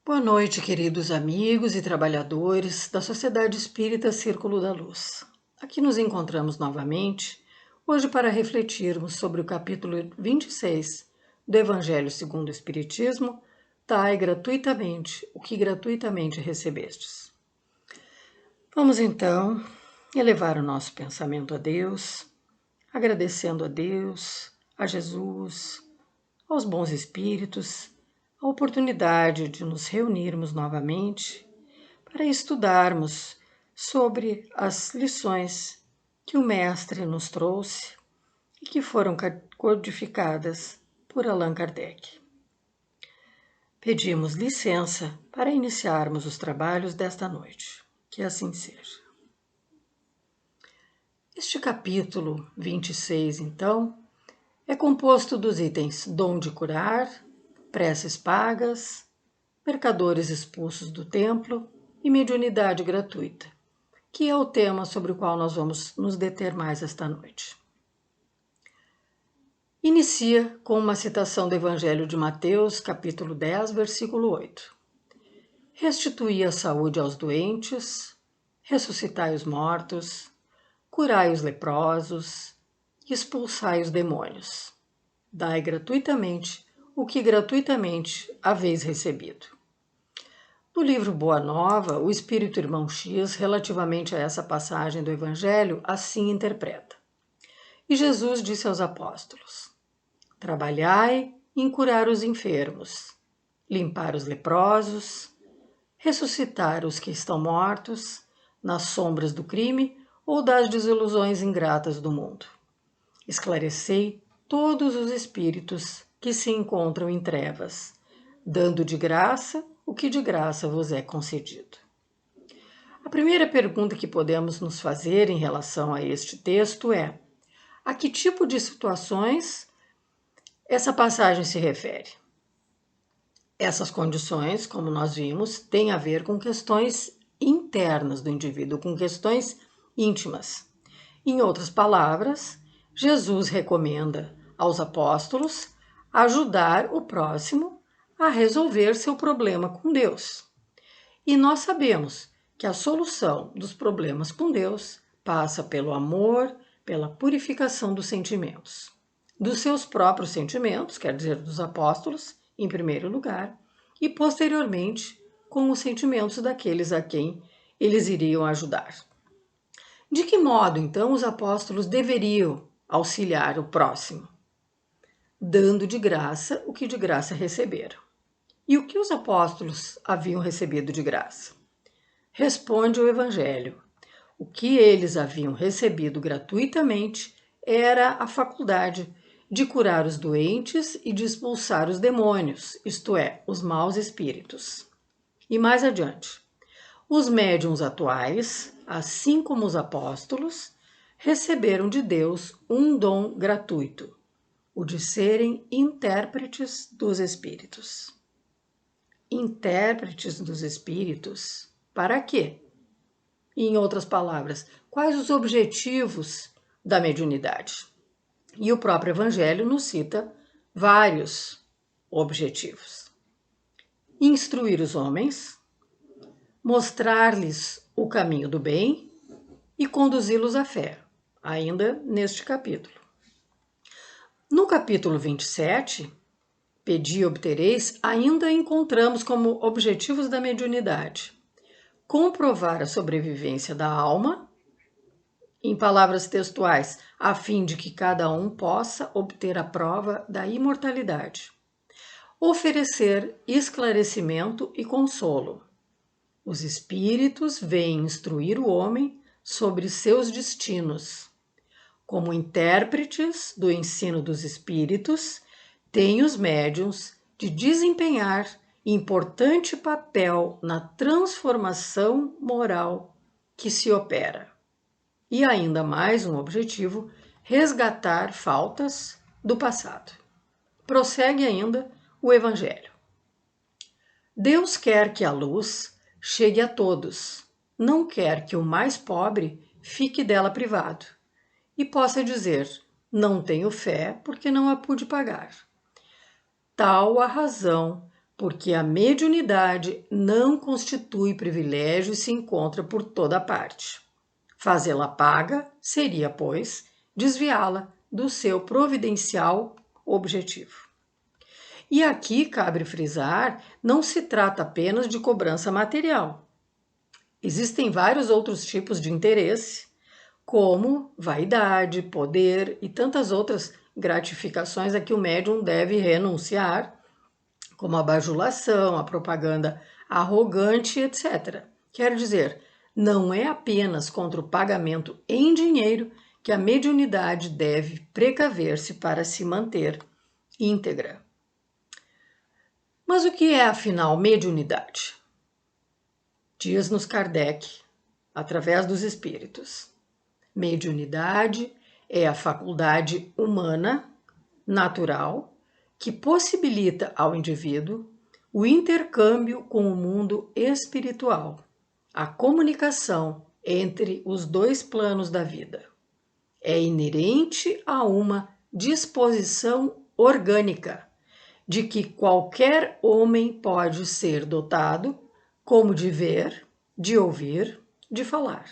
Boa noite, queridos amigos e trabalhadores da Sociedade Espírita Círculo da Luz. Aqui nos encontramos novamente, hoje para refletirmos sobre o capítulo 26 do Evangelho segundo o Espiritismo, Dai gratuitamente o que gratuitamente recebestes. Vamos então elevar o nosso pensamento a Deus, agradecendo a Deus, a Jesus, aos bons espíritos, a oportunidade de nos reunirmos novamente para estudarmos sobre as lições que o Mestre nos trouxe e que foram codificadas por Allan Kardec. Pedimos licença para iniciarmos os trabalhos desta noite. Que assim seja. Este capítulo 26, então, é composto dos itens dom de curar, preces pagas, mercadores expulsos do templo e mediunidade gratuita, que é o tema sobre o qual nós vamos nos deter mais esta noite. Inicia com uma citação do Evangelho de Mateus, capítulo 10, versículo 8. Restituí a saúde aos doentes, ressuscitai os mortos, curai os leprosos, expulsai os demônios. Dai gratuitamente o que gratuitamente haveis recebido. No livro Boa Nova, o Espírito Irmão X, relativamente a essa passagem do Evangelho, assim interpreta. E Jesus disse aos apóstolos: trabalhai em curar os enfermos, limpar os leprosos, ressuscitar os que estão mortos, nas sombras do crime ou das desilusões ingratas do mundo. Esclarecei todos os espíritos que se encontram em trevas, dando de graça o que de graça vos é concedido. A primeira pergunta que podemos nos fazer em relação a este texto é: a que tipo de situações essa passagem se refere? Essas condições, como nós vimos, têm a ver com questões internas do indivíduo, com questões íntimas. Em outras palavras, Jesus recomenda aos apóstolos ajudar o próximo a resolver seu problema com Deus. E nós sabemos que a solução dos problemas com Deus passa pelo amor, pela purificação dos sentimentos. Dos seus próprios sentimentos, quer dizer, dos apóstolos, em primeiro lugar, e posteriormente com os sentimentos daqueles a quem eles iriam ajudar. De que modo, então, os apóstolos deveriam auxiliar o próximo? Dando de graça o que de graça receberam. E o que os apóstolos haviam recebido de graça? Responde o Evangelho. O que eles haviam recebido gratuitamente era a faculdade de curar os doentes e de expulsar os demônios, isto é, os maus espíritos. E mais adiante, os médiuns atuais, assim como os apóstolos, receberam de Deus um dom gratuito, o de serem intérpretes dos espíritos. Intérpretes dos espíritos, para quê? Em outras palavras, quais os objetivos da mediunidade? E o próprio Evangelho nos cita vários objetivos. Instruir os homens, mostrar-lhes o caminho do bem e conduzi-los à fé, ainda neste capítulo. No capítulo 27, Pedi e obtereis, ainda encontramos como objetivos da mediunidade comprovar a sobrevivência da alma, em palavras textuais, a fim de que cada um possa obter a prova da imortalidade. Oferecer esclarecimento e consolo. Os espíritos vêm instruir o homem sobre seus destinos. Como intérpretes do ensino dos espíritos, têm os médiuns de desempenhar importante papel na transformação moral que se opera. E ainda mais um objetivo, resgatar faltas do passado. Prossegue ainda o Evangelho. Deus quer que a luz chegue a todos, não quer que o mais pobre fique dela privado e possa dizer: não tenho fé porque não a pude pagar. Tal a razão porque a mediunidade não constitui privilégio e se encontra por toda parte. Fazê-la paga seria, pois, desviá-la do seu providencial objetivo. E aqui cabe frisar, não se trata apenas de cobrança material. Existem vários outros tipos de interesse, como vaidade, poder e tantas outras gratificações a que o médium deve renunciar, como a bajulação, a propaganda arrogante, etc. Quer dizer, não é apenas contra o pagamento em dinheiro que a mediunidade deve precaver-se para se manter íntegra. Mas o que é, afinal, mediunidade? Diz-nos Kardec, através dos espíritos. Mediunidade é a faculdade humana, natural, que possibilita ao indivíduo o intercâmbio com o mundo espiritual, a comunicação entre os dois planos da vida. É inerente a uma disposição orgânica, de que qualquer homem pode ser dotado, como de ver, de ouvir, de falar.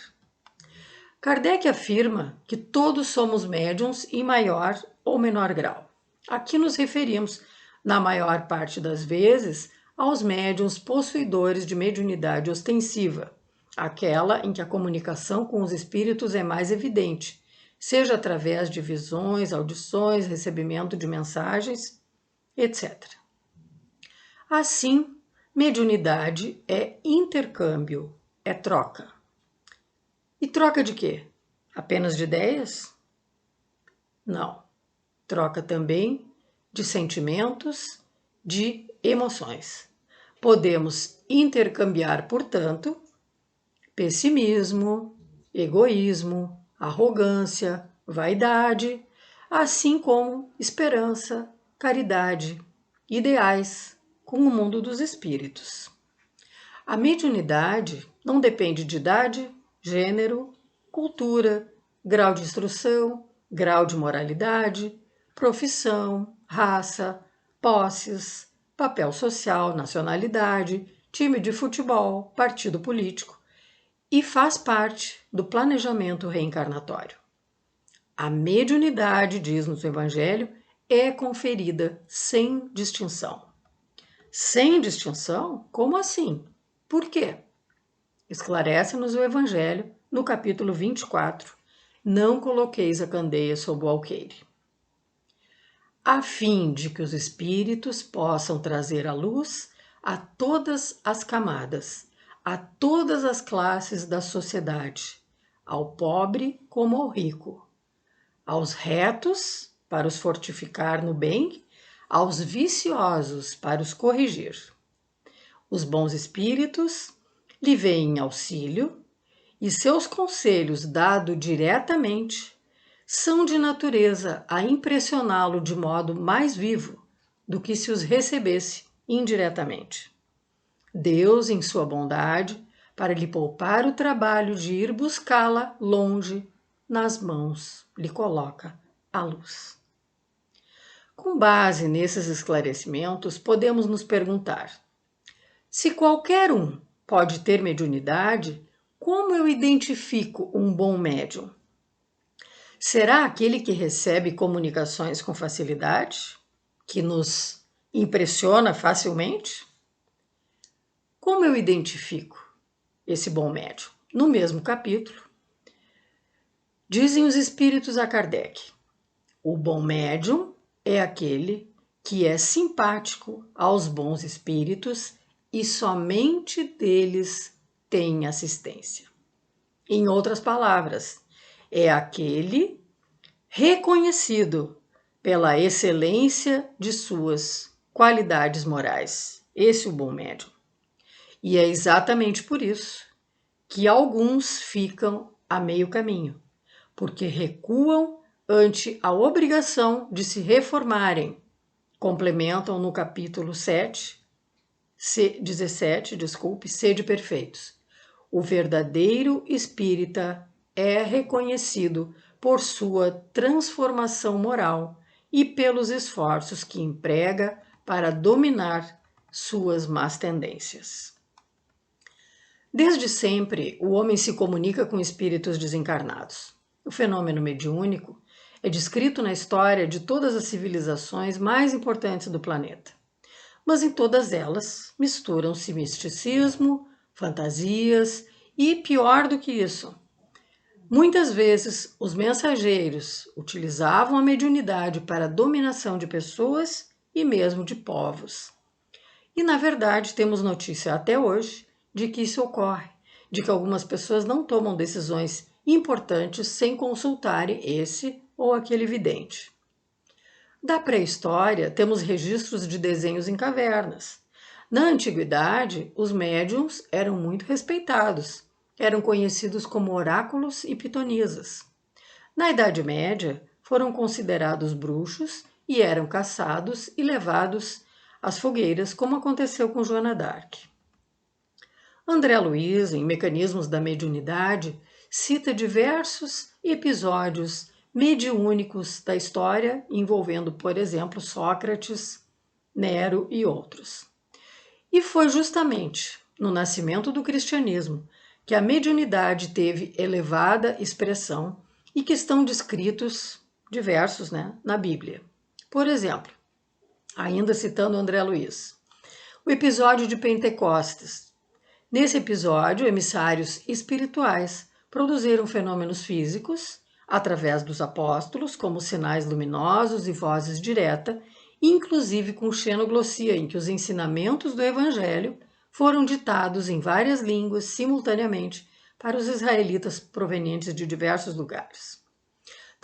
Kardec afirma que todos somos médiuns em maior ou menor grau. Aqui nos referimos, na maior parte das vezes, aos médiuns possuidores de mediunidade ostensiva, aquela em que a comunicação com os espíritos é mais evidente, seja através de visões, audições, recebimento de mensagens, etc. Assim, mediunidade é intercâmbio, é troca. E troca de quê? Apenas de ideias? Não. Troca também de sentimentos, de emoções. Podemos intercambiar, portanto, pessimismo, egoísmo, arrogância, vaidade, assim como esperança, caridade, ideais com o mundo dos espíritos. A mediunidade não depende de idade, gênero, cultura, grau de instrução, grau de moralidade, profissão, raça, posses, papel social, nacionalidade, time de futebol, partido político, e faz parte do planejamento reencarnatório. A mediunidade, diz-nos o Evangelho, é conferida sem distinção. Sem distinção? Como assim? Por quê? Esclarece-nos o Evangelho no capítulo 24. Não coloqueis a candeia sob o alqueire. A fim de que os espíritos possam trazer a luz a todas as camadas, a todas as classes da sociedade, ao pobre como ao rico, aos retos para os fortificar no bem, aos viciosos para os corrigir. Os bons espíritos lhe vêm em auxílio e seus conselhos, dados diretamente, são de natureza a impressioná-lo de modo mais vivo do que se os recebesse indiretamente. Deus, em sua bondade, para lhe poupar o trabalho de ir buscá-la longe, nas mãos lhe coloca a luz. Com base nesses esclarecimentos, podemos nos perguntar: se qualquer um pode ter mediunidade, como eu identifico um bom médium? Será aquele que recebe comunicações com facilidade? Que nos impressiona facilmente? Como eu identifico esse bom médium? No mesmo capítulo, dizem os espíritos a Kardec: o bom médium é aquele que é simpático aos bons espíritos e somente deles tem assistência. Em outras palavras, é aquele reconhecido pela excelência de suas qualidades morais. Esse é o bom médium. E é exatamente por isso que alguns ficam a meio caminho, porque recuam ante a obrigação de se reformarem. Complementam no capítulo 17, sede perfeitos. O verdadeiro espírita é reconhecido por sua transformação moral e pelos esforços que emprega para dominar suas más tendências. Desde sempre, o homem se comunica com espíritos desencarnados. O fenômeno mediúnico é descrito na história de todas as civilizações mais importantes do planeta. Mas em todas elas misturam-se misticismo, fantasias e, pior do que isso, muitas vezes os mensageiros utilizavam a mediunidade para a dominação de pessoas e mesmo de povos. E na verdade temos notícia até hoje de que isso ocorre, de que algumas pessoas não tomam decisões importantes sem consultarem esse ou aquele vidente. Da pré-história, temos registros de desenhos em cavernas. Na antiguidade, os médiuns eram muito respeitados, eram conhecidos como oráculos e pitonisas. Na Idade Média, foram considerados bruxos e eram caçados e levados às fogueiras, como aconteceu com Joana d'Arc. André Luiz, em Mecanismos da Mediunidade, cita diversos episódios mediúnicos da história, envolvendo, por exemplo, Sócrates, Nero e outros. E foi justamente no nascimento do cristianismo que a mediunidade teve elevada expressão e que estão descritos diversos na Bíblia. Por exemplo, ainda citando André Luiz, o episódio de Pentecostes. Nesse episódio, emissários espirituais produziram fenômenos físicos através dos apóstolos, como sinais luminosos e vozes diretas, inclusive com xenoglossia, em que os ensinamentos do Evangelho foram ditados em várias línguas simultaneamente para os israelitas provenientes de diversos lugares.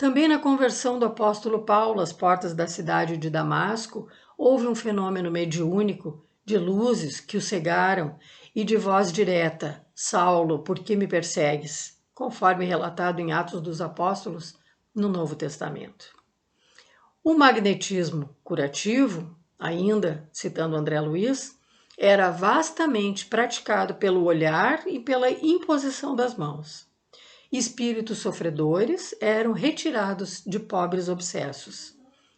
Também na conversão do apóstolo Paulo às portas da cidade de Damasco, houve um fenômeno mediúnico de luzes que o cegaram e de voz direta: Saulo, por que me persegues? Conforme relatado em Atos dos Apóstolos no Novo Testamento. O magnetismo curativo, ainda citando André Luiz, era vastamente praticado pelo olhar e pela imposição das mãos. Espíritos sofredores eram retirados de pobres obsessos.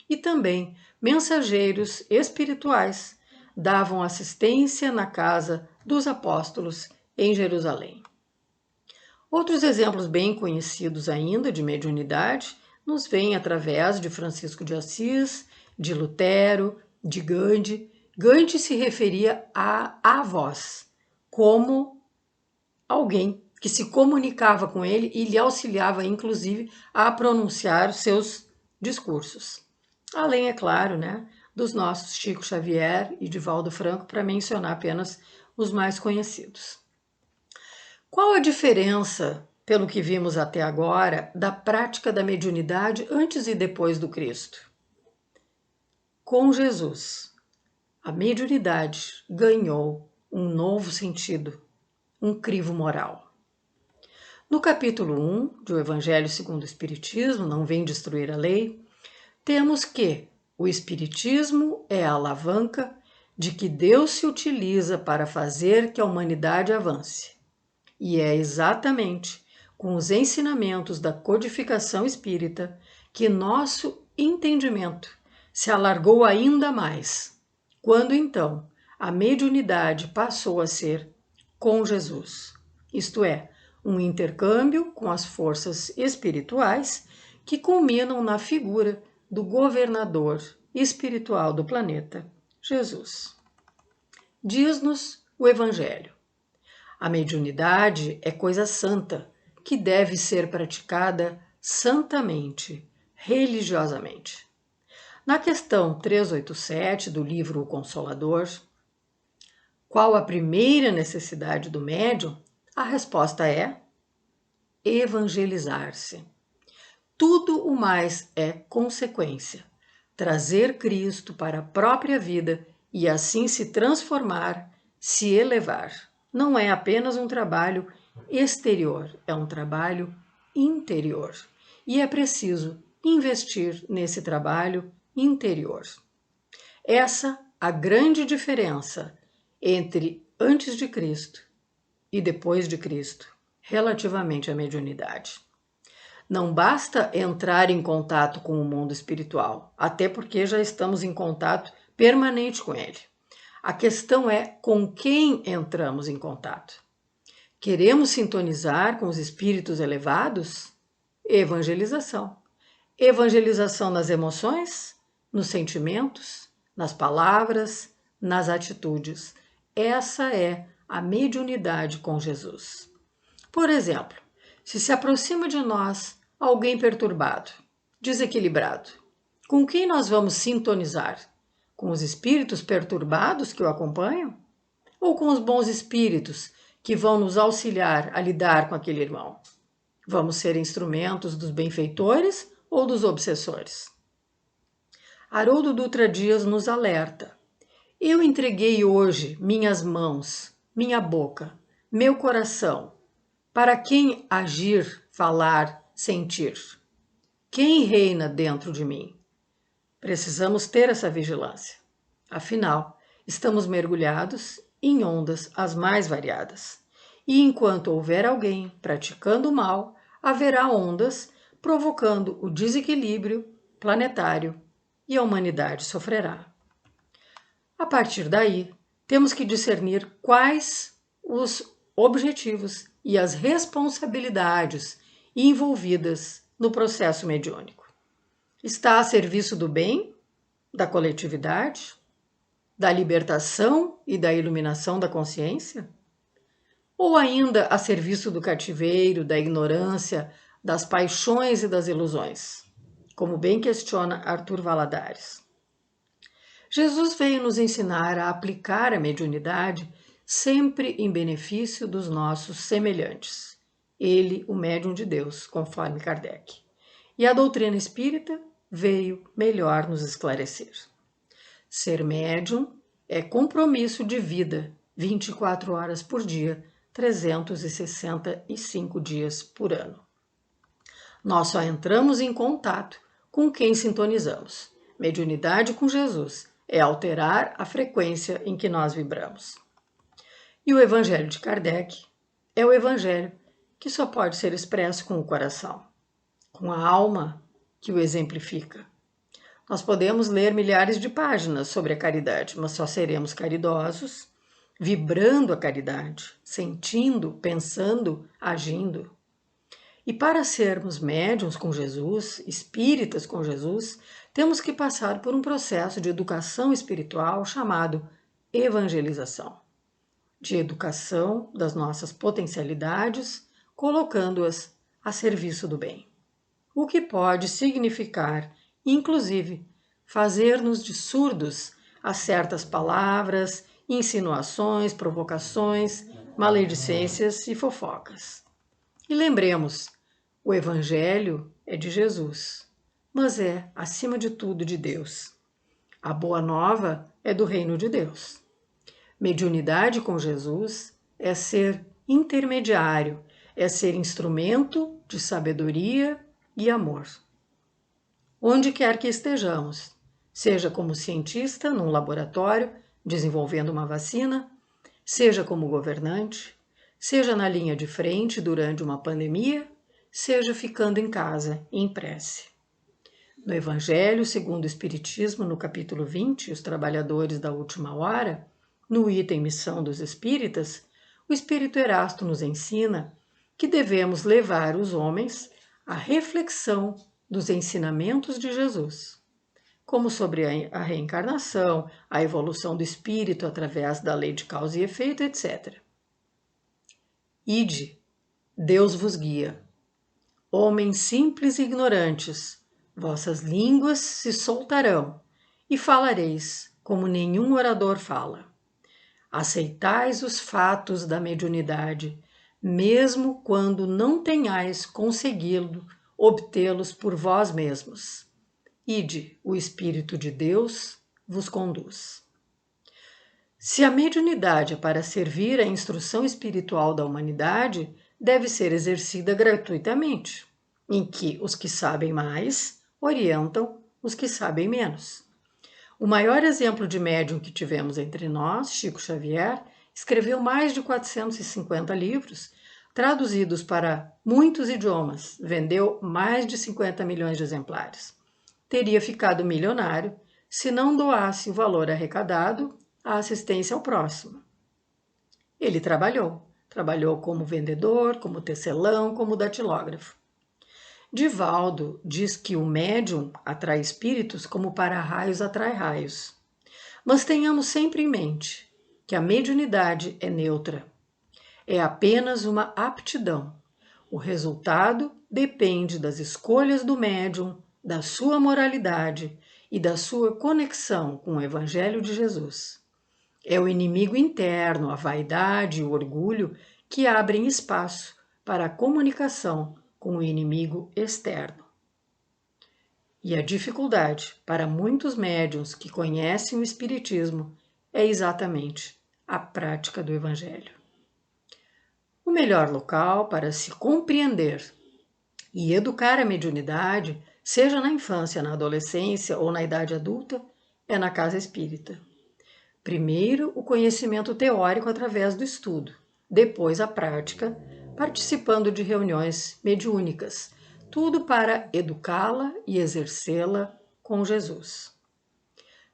E também mensageiros espirituais davam assistência na casa dos apóstolos em Jerusalém. Outros exemplos bem conhecidos ainda de mediunidade nos vêm através de Francisco de Assis, de Lutero, de Gandhi. Gandhi se referia à voz como alguém que se comunicava com ele e lhe auxiliava, inclusive, a pronunciar os seus discursos. Além, é claro, dos nossos Chico Xavier e Divaldo Franco, para mencionar apenas os mais conhecidos. Qual a diferença, pelo que vimos até agora, da prática da mediunidade antes e depois do Cristo? Com Jesus, a mediunidade ganhou um novo sentido, um crivo moral. No capítulo 1 do Evangelho segundo o Espiritismo, Não Vem Destruir a Lei, temos que o Espiritismo é a alavanca de que Deus se utiliza para fazer que a humanidade avance. E é exatamente com os ensinamentos da codificação espírita que nosso entendimento se alargou ainda mais, quando então a mediunidade passou a ser com Jesus, isto é, um intercâmbio com as forças espirituais que culminam na figura do governador espiritual do planeta, Jesus. Diz-nos o Evangelho: a mediunidade é coisa santa, que deve ser praticada santamente, religiosamente. Na questão 387 do livro O Consolador, qual a primeira necessidade do médium? A resposta é evangelizar-se. Tudo o mais é consequência, trazer Cristo para a própria vida e assim se transformar, se elevar. Não é apenas um trabalho exterior, é um trabalho interior. E é preciso investir nesse trabalho interior. Essa a grande diferença entre antes de Cristo e depois de Cristo, relativamente à mediunidade. Não basta entrar em contato com o mundo espiritual, até porque já estamos em contato permanente com ele. A questão é com quem entramos em contato. Queremos sintonizar com os espíritos elevados? Evangelização. Evangelização nas emoções, nos sentimentos, nas palavras, nas atitudes. Essa é a mediunidade com Jesus. Por exemplo, se aproxima de nós alguém perturbado, desequilibrado, com quem nós vamos sintonizar? Com os espíritos perturbados que o acompanham? Ou com os bons espíritos que vão nos auxiliar a lidar com aquele irmão? Vamos ser instrumentos dos benfeitores ou dos obsessores? Haroldo Dutra Dias nos alerta. Eu entreguei hoje minhas mãos, minha boca, meu coração, para quem agir, falar, sentir? Quem reina dentro de mim? Precisamos ter essa vigilância. Afinal, estamos mergulhados em ondas as mais variadas. E enquanto houver alguém praticando o mal, haverá ondas provocando o desequilíbrio planetário e a humanidade sofrerá. A partir daí, temos que discernir quais os objetivos e as responsabilidades envolvidas no processo mediúnico. Está a serviço do bem, da coletividade, da libertação e da iluminação da consciência? Ou ainda a serviço do cativeiro, da ignorância, das paixões e das ilusões? Como bem questiona Arthur Valadares. Jesus veio nos ensinar a aplicar a mediunidade sempre em benefício dos nossos semelhantes. Ele, o médium de Deus, conforme Kardec. E a doutrina espírita veio melhor nos esclarecer. Ser médium é compromisso de vida, 24 horas por dia, 365 dias por ano. Nós só entramos em contato com quem sintonizamos. Mediunidade com Jesus é alterar a frequência em que nós vibramos. E o Evangelho de Kardec é o Evangelho que só pode ser expresso com o coração, com a alma que o exemplifica. Nós podemos ler milhares de páginas sobre a caridade, mas só seremos caridosos vibrando a caridade, sentindo, pensando, agindo. E para sermos médiuns com Jesus, espíritas com Jesus, temos que passar por um processo de educação espiritual chamado evangelização, de educação das nossas potencialidades, colocando-as a serviço do bem. O que pode significar, inclusive, fazer-nos de surdos a certas palavras, insinuações, provocações, maledicências e fofocas. E lembremos, o Evangelho é de Jesus, mas é, acima de tudo, de Deus. A Boa Nova é do Reino de Deus. Mediunidade com Jesus é ser intermediário, é ser instrumento de sabedoria e amor. Onde quer que estejamos, seja como cientista num laboratório desenvolvendo uma vacina, seja como governante, seja na linha de frente durante uma pandemia, seja ficando em casa em prece. No Evangelho segundo o Espiritismo, no capítulo 20, Os Trabalhadores da Última Hora, no item Missão dos Espíritas, o Espírito Erasto nos ensina que devemos levar os homens à reflexão dos ensinamentos de Jesus, como sobre a reencarnação, a evolução do espírito através da lei de causa e efeito, etc. Ide, Deus vos guia. Homens simples e ignorantes, vossas línguas se soltarão e falareis como nenhum orador fala. Aceitais os fatos da mediunidade, mesmo quando não tenhais conseguido obtê-los por vós mesmos. Ide, o Espírito de Deus vos conduz. Se a mediunidade é para servir à instrução espiritual da humanidade, deve ser exercida gratuitamente, em que os que sabem mais orientam os que sabem menos. O maior exemplo de médium que tivemos entre nós, Chico Xavier, escreveu mais de 450 livros, traduzidos para muitos idiomas, vendeu mais de 50 milhões de exemplares. Teria ficado milionário se não doasse o valor arrecadado a assistência ao próximo. Ele trabalhou como vendedor, como tecelão, como datilógrafo. Divaldo diz que o médium atrai espíritos como para-raios atrai raios. Mas tenhamos sempre em mente que a mediunidade é neutra. É apenas uma aptidão. O resultado depende das escolhas do médium, da sua moralidade e da sua conexão com o Evangelho de Jesus. É o inimigo interno, a vaidade e o orgulho que abrem espaço para a comunicação com o inimigo externo. E a dificuldade para muitos médiuns que conhecem o Espiritismo é exatamente a prática do Evangelho. O melhor local para se compreender e educar a mediunidade, seja na infância, na adolescência ou na idade adulta, é na casa espírita. Primeiro, o conhecimento teórico através do estudo, depois a prática, participando de reuniões mediúnicas, tudo para educá-la e exercê-la com Jesus.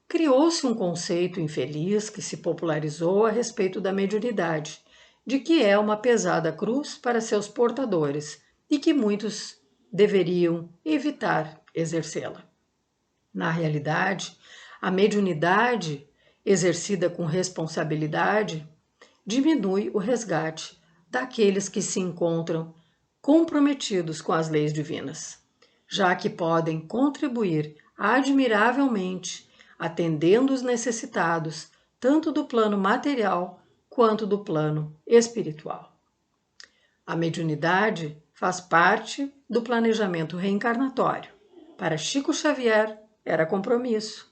Criou-se um conceito infeliz que se popularizou a respeito da mediunidade, de que é uma pesada cruz para seus portadores e que muitos deveriam evitar exercê-la. Na realidade, a mediunidade exercida com responsabilidade, diminui o resgate daqueles que se encontram comprometidos com as leis divinas, já que podem contribuir admiravelmente, atendendo os necessitados, tanto do plano material quanto do plano espiritual. A mediunidade faz parte do planejamento reencarnatório. Para Chico Xavier, era compromisso.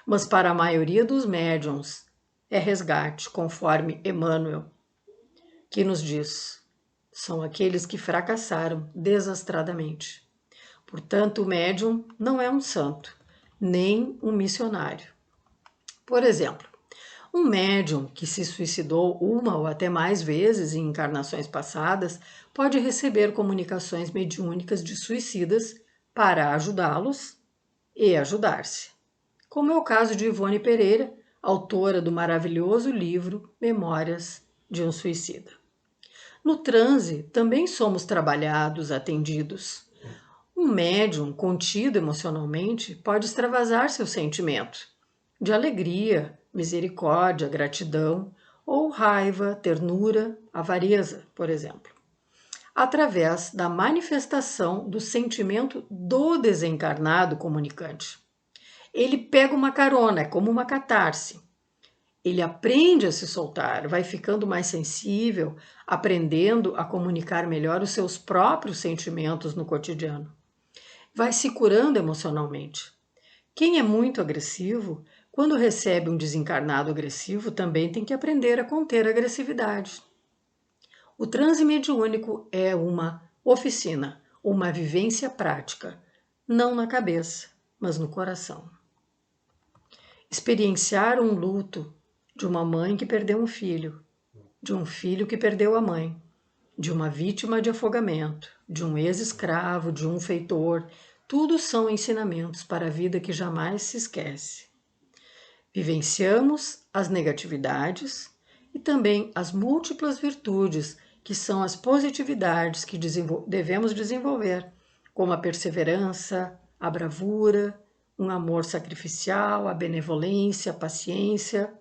Mas para a maioria dos médiuns é resgate, conforme Emmanuel, que nos diz: são aqueles que fracassaram desastradamente. Portanto, o médium não é um santo, nem um missionário. Por exemplo, um médium que se suicidou uma ou até mais vezes em encarnações passadas pode receber comunicações mediúnicas de suicidas para ajudá-los e ajudar-se, como é o caso de Ivone Pereira, autora do maravilhoso livro Memórias de um Suicida. No transe, também somos trabalhados, atendidos. Um médium contido emocionalmente pode extravasar seu sentimento de alegria, misericórdia, gratidão ou raiva, ternura, avareza, por exemplo, através da manifestação do sentimento do desencarnado comunicante. Ele pega uma carona, é como uma catarse. Ele aprende a se soltar, vai ficando mais sensível, aprendendo a comunicar melhor os seus próprios sentimentos no cotidiano. Vai se curando emocionalmente. Quem é muito agressivo, quando recebe um desencarnado agressivo, também tem que aprender a conter a agressividade. O transe mediúnico é uma oficina, uma vivência prática, não na cabeça, mas no coração. Experienciar um luto de uma mãe que perdeu um filho, de um filho que perdeu a mãe, de uma vítima de afogamento, de um ex-escravo, de um feitor, tudo são ensinamentos para a vida que jamais se esquece. Vivenciamos as negatividades e também as múltiplas virtudes que são as positividades que devemos desenvolver, como a perseverança, a bravura, um amor sacrificial, a benevolência, a paciência,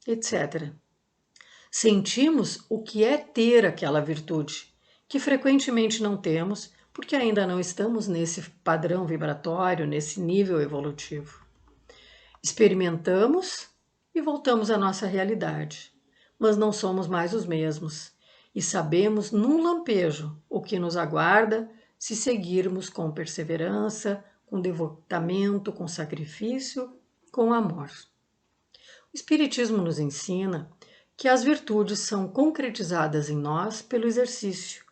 etc. Sentimos o que é ter aquela virtude, que frequentemente não temos, porque ainda não estamos nesse padrão vibratório, nesse nível evolutivo. Experimentamos e voltamos à nossa realidade, mas não somos mais os mesmos e sabemos num lampejo o que nos aguarda se seguirmos com perseverança, com devotamento, com sacrifício, com amor. O Espiritismo nos ensina que as virtudes são concretizadas em nós pelo exercício,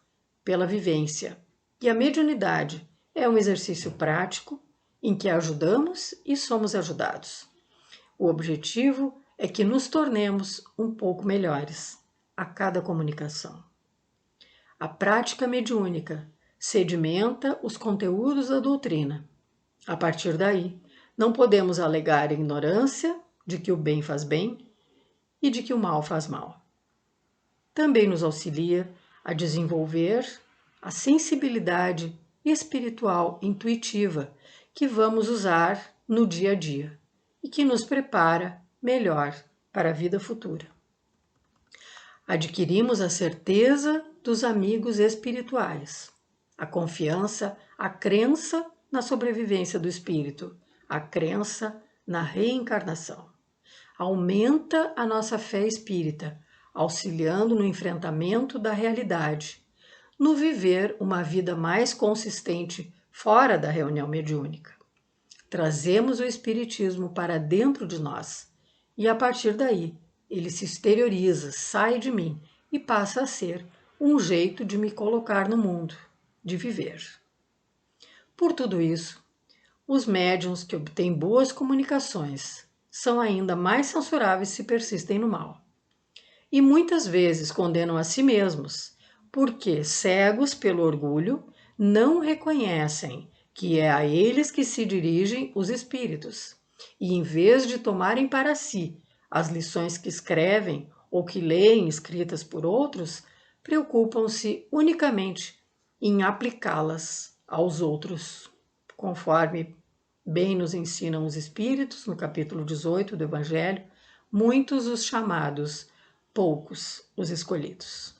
pela vivência, e a mediunidade é um exercício prático em que ajudamos e somos ajudados. O objetivo é que nos tornemos um pouco melhores a cada comunicação. A prática mediúnica sedimenta os conteúdos da doutrina. A partir daí, não podemos alegar ignorância de que o bem faz bem, e de que o mal faz mal. Também nos auxilia a desenvolver a sensibilidade espiritual intuitiva que vamos usar no dia a dia e que nos prepara melhor para a vida futura. Adquirimos a certeza dos amigos espirituais, a confiança, a crença na sobrevivência do espírito, a crença na reencarnação. Aumenta a nossa fé espírita, auxiliando no enfrentamento da realidade, no viver uma vida mais consistente fora da reunião mediúnica. Trazemos o espiritismo para dentro de nós e, a partir daí, ele se exterioriza, sai de mim e passa a ser um jeito de me colocar no mundo, de viver. Por tudo isso, os médiuns que obtêm boas comunicações são ainda mais censuráveis se persistem no mal. E muitas vezes condenam a si mesmos, porque, cegos pelo orgulho, não reconhecem que é a eles que se dirigem os espíritos, e em vez de tomarem para si as lições que escrevem ou que leem escritas por outros, preocupam-se unicamente em aplicá-las aos outros, conforme bem nos ensinam os Espíritos, no capítulo 18 do Evangelho, muitos os chamados, poucos os escolhidos.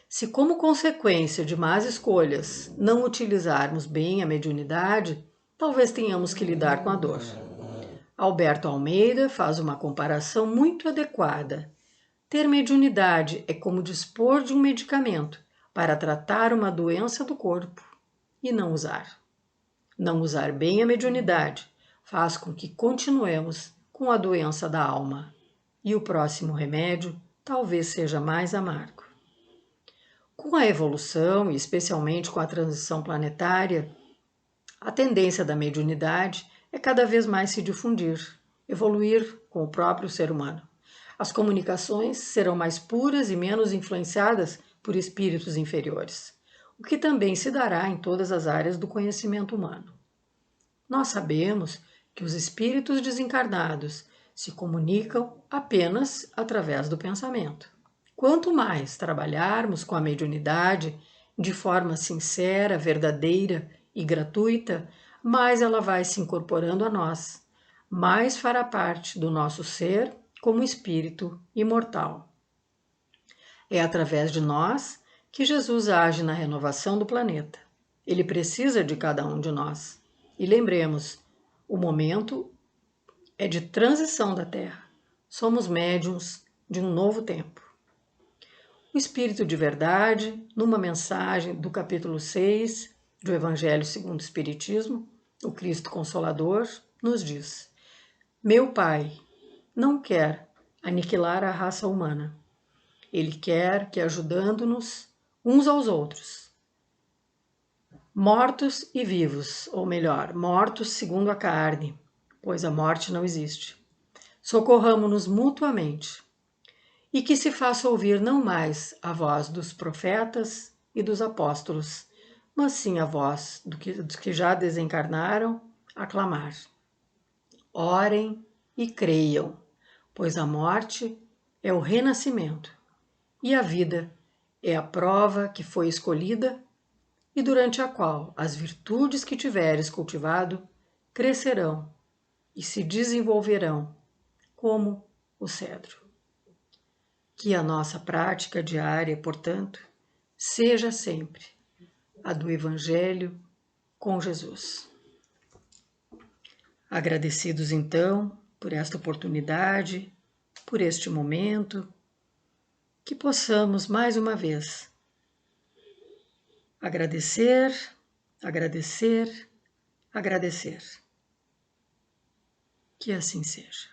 Se, como consequência de más escolhas, não utilizarmos bem a mediunidade, talvez tenhamos que lidar com a dor. Alberto Almeida faz uma comparação muito adequada. Ter mediunidade é como dispor de um medicamento para tratar uma doença do corpo e não usar. Não usar bem a mediunidade faz com que continuemos com a doença da alma, e o próximo remédio talvez seja mais amargo. Com a evolução, e especialmente com a transição planetária, a tendência da mediunidade é cada vez mais se difundir, evoluir com o próprio ser humano. As comunicações serão mais puras e menos influenciadas por espíritos inferiores, o que também se dará em todas as áreas do conhecimento humano. Nós sabemos que os espíritos desencarnados se comunicam apenas através do pensamento. Quanto mais trabalharmos com a mediunidade de forma sincera, verdadeira e gratuita, mais ela vai se incorporando a nós, mais fará parte do nosso ser como espírito imortal. É através de nós que Jesus age na renovação do planeta. Ele precisa de cada um de nós. E lembremos, o momento é de transição da Terra. Somos médiuns de um novo tempo. O Espírito de Verdade, numa mensagem do capítulo 6 do Evangelho segundo o Espiritismo, o Cristo Consolador, nos diz: Meu Pai não quer aniquilar a raça humana. Ele quer que, ajudando-nos uns aos outros, mortos e vivos, ou melhor, mortos segundo a carne, pois a morte não existe, socorramos-nos mutuamente, e que se faça ouvir não mais a voz dos profetas e dos apóstolos, mas sim a voz dos que já desencarnaram a clamar. Orem e creiam, pois a morte é o renascimento e a vida é a prova que foi escolhida e durante a qual as virtudes que tiveres cultivado crescerão e se desenvolverão como o cedro. Que a nossa prática diária, portanto, seja sempre a do Evangelho com Jesus. Agradecidos, então, por esta oportunidade, por este momento, que possamos mais uma vez agradecer, agradecer, agradecer. Que assim seja.